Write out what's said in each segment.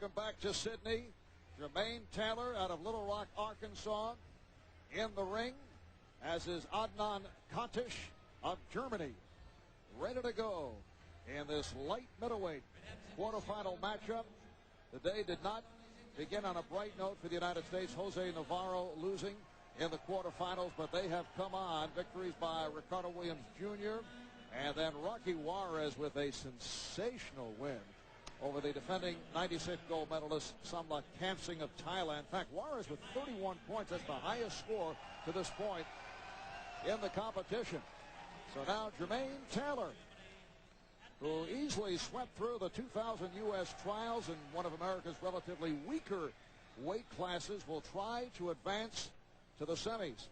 Welcome back to Sydney. Jermain Taylor out of Little Rock, Arkansas, in the ring, as is Adnan Katish of Germany, ready to go in this light middleweight quarterfinal matchup. The day did not begin on a bright note for the United States. Jose Navarro losing in the quarterfinals, but they have come on. Victories by Ricardo Williams Jr. and then Rocky Juarez with a sensational win over the defending 96 gold medalist Samla Kamsing of Thailand. In fact, Juarez with 31 points. That's the highest score to this point in the competition. So now Jermain Taylor, who easily swept through the 2000 U.S. trials in one of America's relatively weaker weight classes, will try to advance to the semis.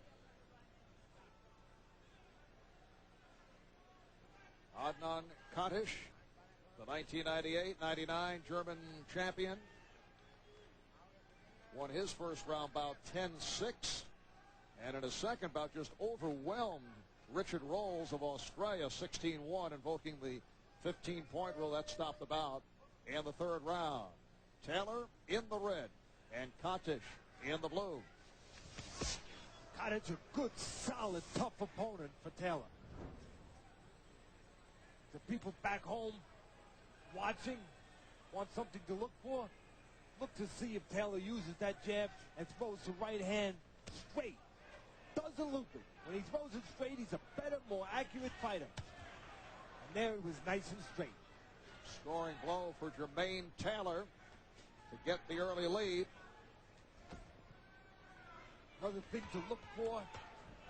Adnan Katish, the 1998-99 German champion, won his first round bout 10-6, and in his second bout just overwhelmed Richard Rolls of Australia 16-1, invoking the 15-point rule. That stopped the bout in the third round. Taylor in the red and Katish in the blue. Katish, a good, solid, tough opponent for Taylor. The people back home watching want something to look for. Look to see if Taylor uses that jab and throws the right hand straight. Doesn't loop it. When he throws it straight, he's a better, more accurate fighter. And there it was nice and straight. Scoring blow for Jermain Taylor to get the early lead. Another thing to look for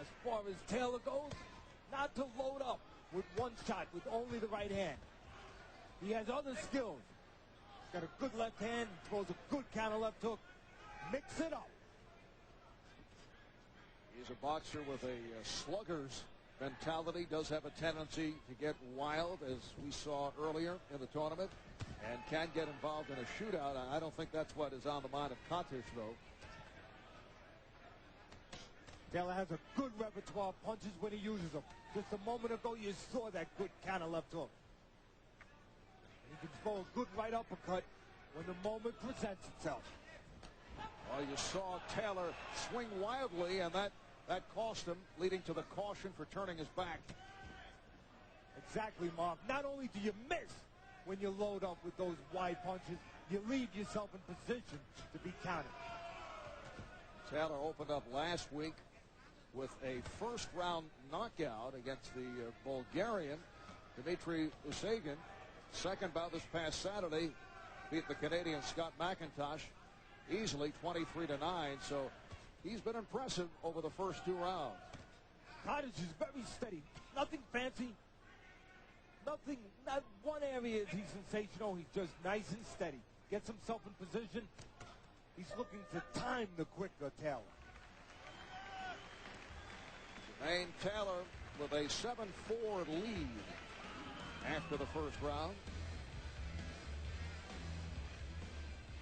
as far as Taylor goes, not to load up with one shot with only the right hand. He has other skills. He's got a good left hand, throws a good counter left hook. Mix it up. He's a boxer with a slugger's mentality, does have a tendency to get wild, as we saw earlier in the tournament, and can get involved in a shootout. I don't think that's what is on the mind of Katish, though. Taylor has a good repertoire of punches when he uses them. Just a moment ago, you saw that good counter left hook. He can throw a good right uppercut when the moment presents itself. Well, you saw Taylor swing wildly, and that cost him, leading to the caution for turning his back. Exactly, Mark. Not only do you miss when you load up with those wide punches, you leave yourself in position to be countered. Taylor opened up last week with a first-round knockout against the Bulgarian, Dmitry Usagin. Second bout this past Saturday, beat the Canadian Scott McIntosh easily 23-9. So he's been impressive over the first two rounds. Katish is very steady. Nothing fancy. Nothing, not one area is he sensational. He's just nice and steady. Gets himself in position. He's looking to time the quicker Taylor. Jermain Taylor with a 7-4 lead after the first round.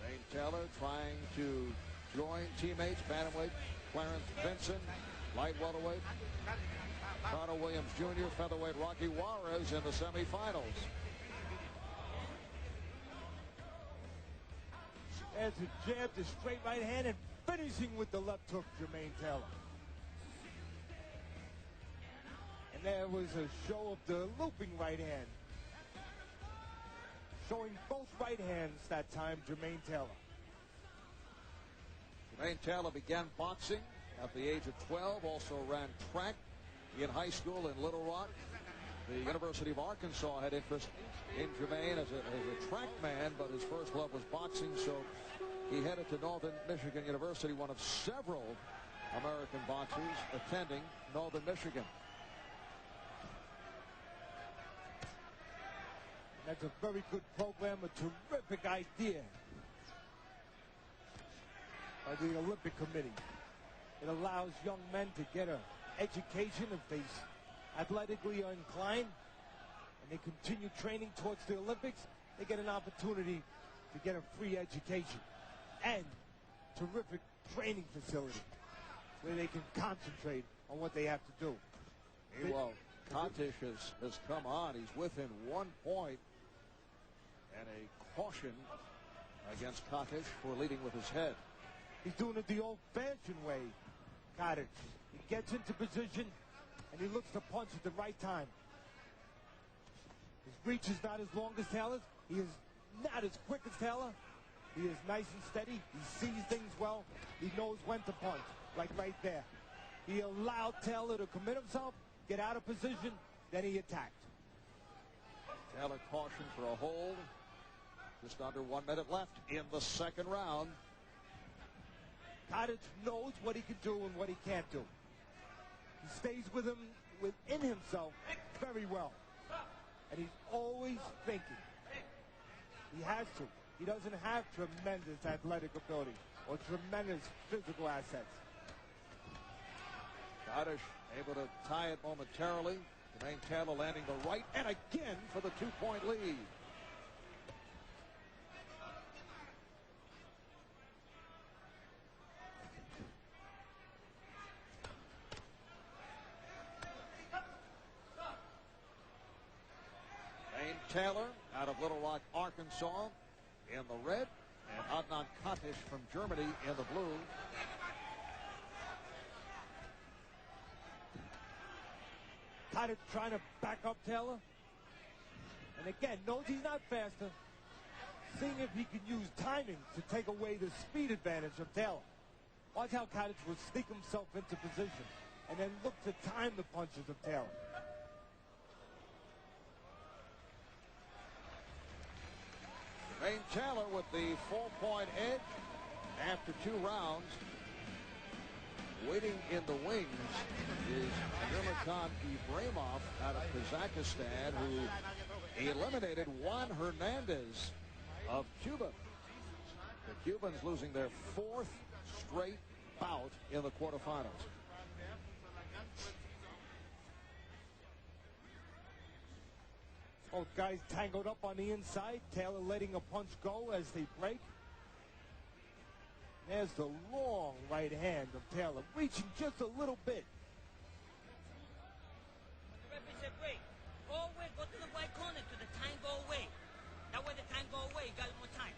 Jermain Taylor trying to join teammates, bantamweight Clarence Vinson, light welterweight Ricardo Williams Jr., featherweight Rocky Juarez in the semifinals. There's a jab to straight right hand and finishing with the left hook, Jermain Taylor. And there was a show of the looping right hand. Showing both right hands that time, Jermain Taylor. Jermain Taylor began boxing at the age of 12, also ran track in high school in Little Rock. The University of Arkansas had interest in Jermain as a track man, but his first love was boxing, so he headed to Northern Michigan University, one of several American boxers attending Northern Michigan. That's a very good program, a terrific idea by the Olympic Committee. It allows young men to get an education if they athletically are inclined, and they continue training towards the Olympics. They get an opportunity to get a free education and terrific training facility where they can concentrate on what they have to do. Meanwhile, Katish has come on. He's within 1 point and a caution against Cottage for leading with his head. He's doing it the old-fashioned way, Cottage. He gets into position, and he looks to punch at the right time. His reach is not as long as Taylor's. He is not as quick as Taylor. He is nice and steady. He sees things well. He knows when to punch, like right there. He allowed Taylor to commit himself, get out of position, then he attacked. Taylor cautioned for a hold. Just under 1 minute left in the second round. Cottage knows what he can do and what he can't do. He stays within himself very well. And he's always thinking. He has to. He doesn't have tremendous athletic ability or tremendous physical assets. Cottage able to tie it momentarily. Jermain Taylor landing the right, and again for the 2-point lead. Taylor out of Little Rock, Arkansas in the red, and Adnan Katish from Germany in the blue. Katish trying to back up Taylor. And again, knows he's not faster. Seeing if he can use timing to take away the speed advantage of Taylor. Watch how Katish will sneak himself into position and then look to time the punches of Taylor. Jermain Taylor with the 4-point edge after 2 rounds. Waiting in the wings is Jermain Ibrahimov out of Kazakhstan, who eliminated Juan Hernandez of Cuba. The Cubans losing their 4th straight bout in the quarterfinals. Both guys tangled up on the inside. Taylor letting a punch go as they break. There's the long right hand of Taylor, reaching just a little bit. The referee said break. Always go to the white corner to the time go away. That way the time go away, you got more time.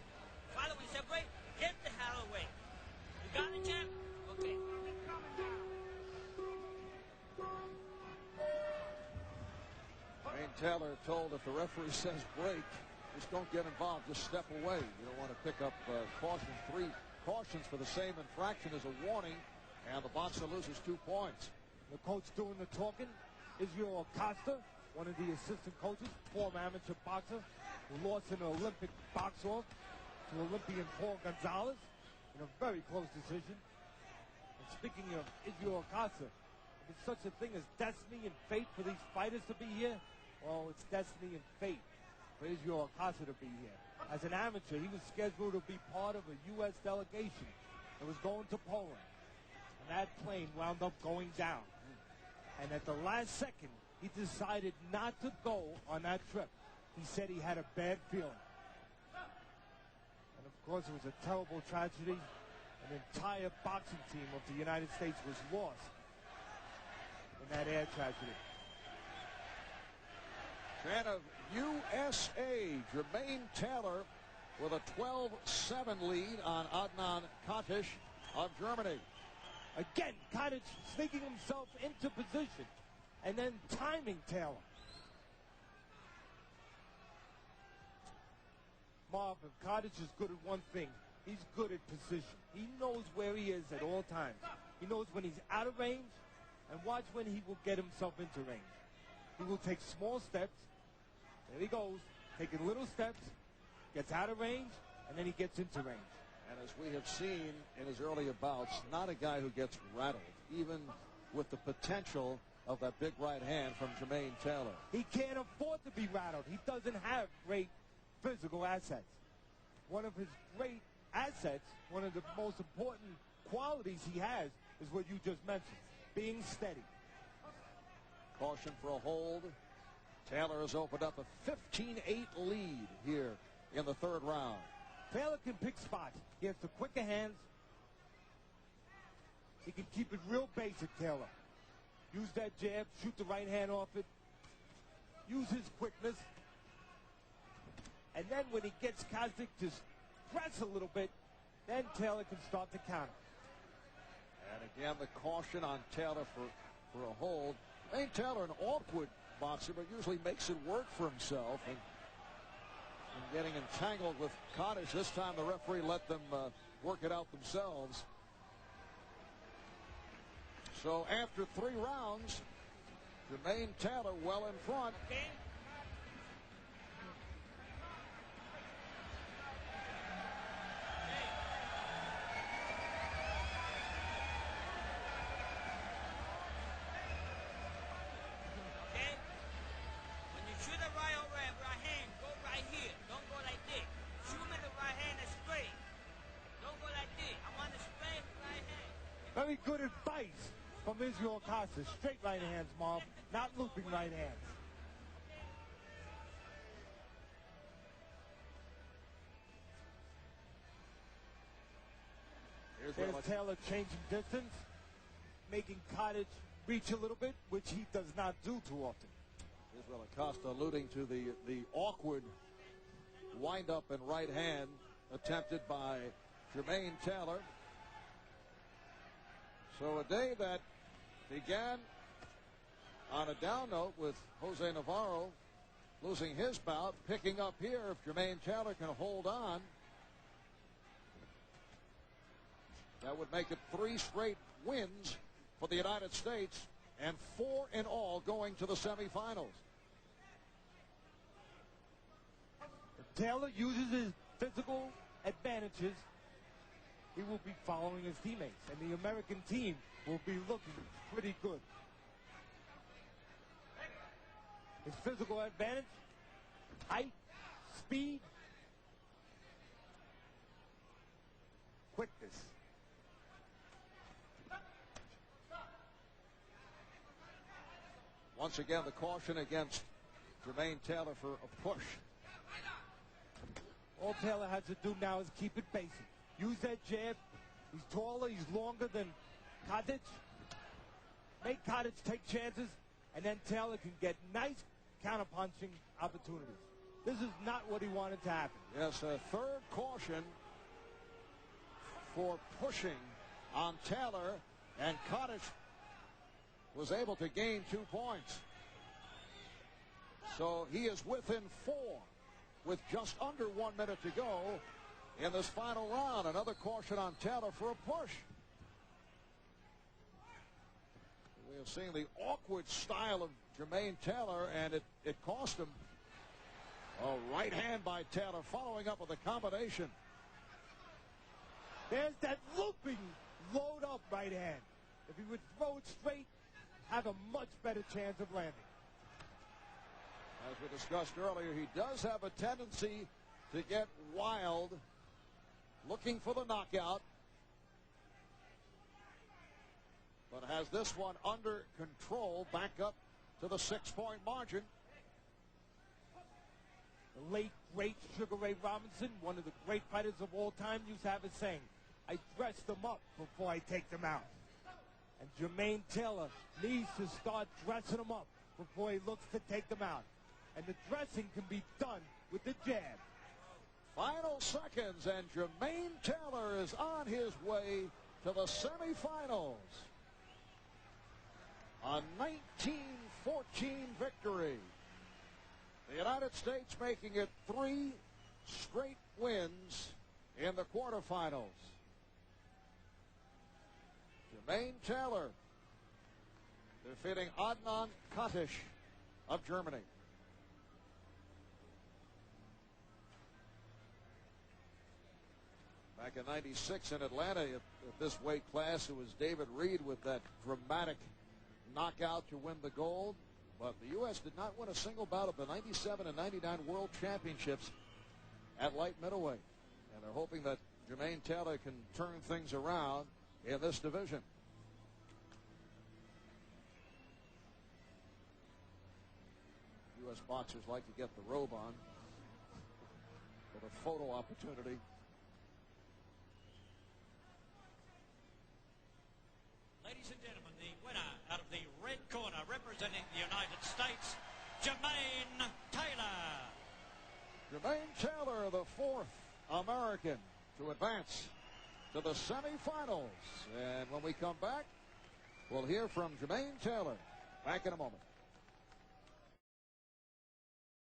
Follow when he said break, get the hell away. You got it, champ? Okay. Taylor told if the referee says break, just don't get involved, just step away. You don't want to pick up caution. 3 cautions for the same infraction is a warning, and the boxer loses 2 points. The coach doing the talking, Israel Acosta, one of the assistant coaches, former amateur boxer, who lost an Olympic box-off to Olympian Paul Gonzalez in a very close decision. And speaking of Israel Acosta, if it's such a thing as destiny and fate for these fighters to be here, well, it's destiny and fate for Israel Acosta to be here. As an amateur, he was scheduled to be part of a U.S. delegation that was going to Poland. And that plane wound up going down. And at the last second, he decided not to go on that trip. He said he had a bad feeling. And of course, it was a terrible tragedy. An entire boxing team of the United States was lost in that air tragedy. Fan of USA, Jermain Taylor with a 12-7 lead on Adnan Katish of Germany. Again, Katish sneaking himself into position and then timing Taylor. Marvin, Katish is good at one thing. He's good at position. He knows where he is at all times. He knows when he's out of range, and watch when he will get himself into range. He will take small steps. There he goes, taking little steps, gets out of range, and then he gets into range. And as we have seen in his earlier bouts, not a guy who gets rattled, even with the potential of that big right hand from Jermain Taylor. He can't afford to be rattled. He doesn't have great physical assets. One of his great assets, one of the most important qualities he has, is what you just mentioned, being steady. Caution for a hold. Taylor has opened up a 15-8 lead here in the 3rd round. Taylor can pick spots. He has the quicker hands. He can keep it real basic, Taylor. Use that jab, shoot the right hand off it. Use his quickness. And then when he gets Kazik to press a little bit, then Taylor can start to counter. And again, the caution on Taylor for a hold. Jermain Taylor, an awkward boxer, but usually makes it work for himself. And getting entangled with Cottage. This time the referee let them work it out themselves. So after 3 rounds, Jermain Taylor well in front. Okay. When you shoot a right hand, go right here. Don't go like this. Shoot me the right hand straight. Don't go like this. I want a straight right hand. Very good advice from Israel Acosta. Straight right hands, Marv, not looping right hands. There's Taylor changing distance, making Cottage reach a little bit, which he does not do too often. Israel Acosta alluding to the awkward wind-up and right hand attempted by Jermain Taylor. So a day that began on a down note with Jose Navarro losing his bout, picking up here if Jermain Taylor can hold on. That would make it 3 straight wins for the United States and 4 in all going to the semifinals. If Taylor uses his physical advantages, he will be following his teammates, and the American team will be looking pretty good. His physical advantage, height, speed, quickness. Once again, the caution against Jermain Taylor for a push. All Taylor has to do now is keep it basic. Use that jab. He's taller, he's longer than Cottage. Make Cottage take chances, and then Taylor can get nice counterpunching opportunities. This is not what he wanted to happen. Yes, a third caution for pushing on Taylor, and Cottage was able to gain 2 points. So he is within 4 with just under 1 minute to go in this final round. Another caution on Taylor for a push. We have seen the awkward style of Jermain Taylor, and it cost him. A right hand by Taylor following up with a combination. There's that looping load up right hand. If he would throw it straight, have a much better chance of landing. As we discussed earlier, he does have a tendency to get wild, looking for the knockout, but has this one under control, back up to the 6-point margin. The late, great Sugar Ray Robinson, one of the great fighters of all time, used to have a saying, I dress them up before I take them out. And Jermain Taylor needs to start dressing them up before he looks to take them out. And the dressing can be done with the jab. Final seconds, and Jermain Taylor is on his way to the semifinals. A 19-14 victory. The United States making it 3 straight wins in the quarterfinals. Jermain Taylor defeating Adnan Katish of Germany. Back in '96 in Atlanta at this weight class, it was David Reed with that dramatic knockout to win the gold. But the U.S. did not win a single bout of the '97 and '99 World Championships at light middleweight. And they're hoping that Jermain Taylor can turn things around in this division. U.S. boxers like to get the robe on for the photo opportunity. Ladies and gentlemen, the winner out of the red corner representing the United States, Jermain Taylor. Jermain Taylor, the 4th American to advance to the semifinals. And when we come back, we'll hear from Jermain Taylor. Back in a moment.